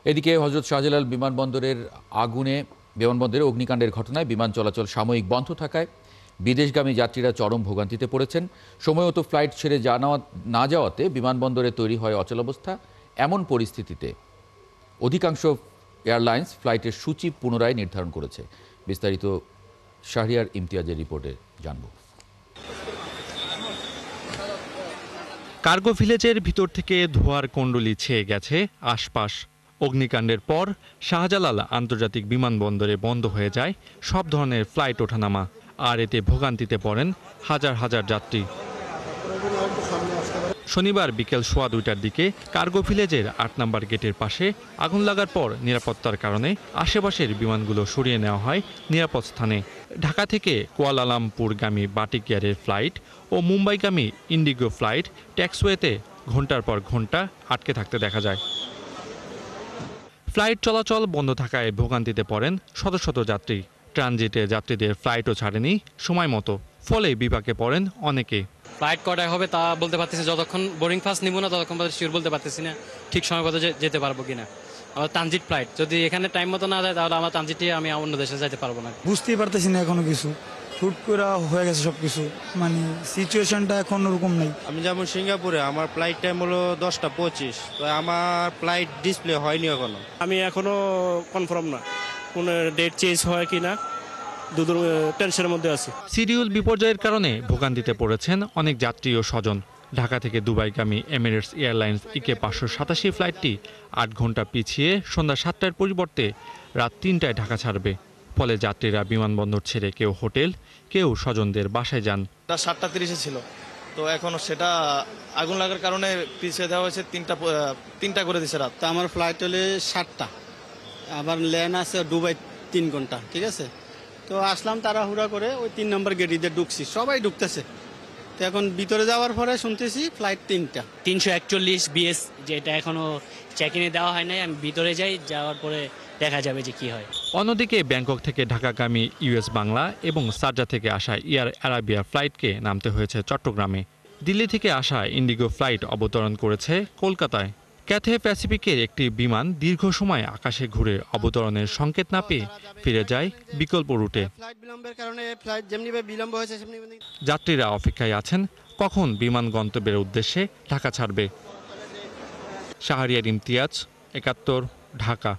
এদিকে হযরত শাহজালাল বিমানবন্দরে অগ্নিকাণ্ডের ঘটনায় বিমান চলাচল সাময়িক বন্ধ থাকায় বিদেশগামী যাত্রীরা চরম ভোগান্তিতে পড়েছেন। সময়মতো ফ্লাইট ছেড়ে না যাওয়াতে বিমানবন্দরে তৈরি হয় অচলাবস্থা। এমন পরিস্থিতিতে অধিকাংশ এয়ারলাইন্স ফ্লাইটের সূচি পুনরায় নির্ধারণ করেছে। বিস্তারিত শাহরিয়ার ইমতিয়াজের রিপোর্টে জানব। কার্গো ভিলেজের ভিতর থেকে ধোঁয়ার কুণ্ডলী ছেয়ে গেছে আশপাশ। অগ্নিকাণ্ডের পর শাহজালাল আন্তর্জাতিক বিমানবন্দরে বন্ধ হয়ে যায় সব ধরনের ফ্লাইট ওঠানামা, আর এতে ভোগান্তিতে পড়েন হাজার হাজার যাত্রী। শনিবার বিকেল 2:15টার দিকে কার্গো ভিলেজের 8 নম্বর গেটের পাশে আগুন লাগার পর নিরাপত্তার কারণে আশেপাশের বিমানগুলো সরিয়ে নেওয়া হয় নিরাপদ স্থানে। ঢাকা থেকে কুয়ালালামপুরগামী বাটিক এয়ারের ফ্লাইট ও মুম্বাইগামী ইন্ডিগো ফ্লাইট ট্যাক্সওয়েতে ঘন্টার পর ঘন্টা আটকে থাকতে দেখা যায়। ফ্লাইট চলাচল বন্ধ থাকায় ভোগান্তিতে পড়েন শত শত যাত্রী। ট্রানজিটে যাত্রীদের ফ্লাইটও ছাড়েনি সময় মতো, ফলে বিপাকে পড়েন অনেকে। ফ্লাইট কটায় হবে তা বলতে পারতেছি, যতক্ষণ বোর্ডিং পাস নিব না ততক্ষণ শিওর বলতে পারতেছি না ঠিক সময় মতো যেতে পারবো কিনা। আমার ট্রানজিট ফ্লাইট যদি এখানে টাইম মতো না যায় তাহলে আমার ট্রানজিটে আমি অন্য দেশে যেতে পারবো না। বুঝতেই পারতেছি না এখনো কিছু, হুট করে হয়ে গেছে সবকিছু, মানে সিচুয়েশনটা এখন ওরকম নেই। আমি যেমন সিঙ্গাপুরে, আমার ফ্লাইট টাইম হলো 10:25, তো আমার ফ্লাইট ডিসপ্লে হয়নি এখনো। আমি এখনো কনফার্ম না কোন ডেট চেঞ্জ হয় কিনা, দুদূর টেনশনের মধ্যে আছি। শিডিউল বিপর্যয়ের কারণে ভোগান্তিতে পড়েছেন অনেক যাত্রী ও স্বজন। ঢাকা থেকে দুবাইগামী এমিরেটস এয়ারলাইন্স ইকে 587 ফ্লাইটটি 8 ঘন্টা পিছিয়ে সন্ধ্যা 7টার পরিবর্তে রাত 3টায় ঢাকা ছাড়বে। ফলে যাত্রীরা বিমানবন্দর ছেড়ে কেউ হোটেল, কেউ স্বজনদের বাসায় যান। 7:30 ছিল, তো এখনো সেটা আগুন লাগার কারণে পিছিয়ে দেওয়া হয়েছে, 3টা করে দিছে রাত। তো আমার ফ্লাইট হলে 7টা, আবার ল্যান্ড আছে দুবাই 3 ঘন্টা, ঠিক আছে। তো আসলাম তাড়াহুড়া করে, ওই 3 নম্বর গেটে ঢুকছি, সবাই ঢুকতেছে। তো এখন ভিতরে যাওয়ার পরে শুনতেছি ফ্লাইট 3টা। 341 বিএস যেটা এখনো চেক ইনে দেওয়া হয় নাই, আমি ভিতরে যাওয়ার পরে দেখা যাবে যে কি হয়। অন্যদিকে ব্যাংকক থেকে ঢাকাগামী ইউএস বাংলা এবং শারজা থেকে আসা এয়ার আরাবিয়া ফ্লাইটকে নামতে হয়েছে চট্টগ্রামে। দিল্লি থেকে আসা ইন্ডিগো ফ্লাইট অবতরণ করেছে কলকাতায়। ক্যাথে প্যাসিফিকের একটি বিমান দীর্ঘ সময় আকাশে ঘুরে অবতরণের সংকেত না পেয়ে ফিরে যায় বিকল্প রুটে। যাত্রীরা অপেক্ষায় আছেন কখন বিমান গন্তব্যের উদ্দেশ্যে ঢাকা ছাড়বে। শাহরিয়ার ইমতিয়াজ, 71, ঢাকা।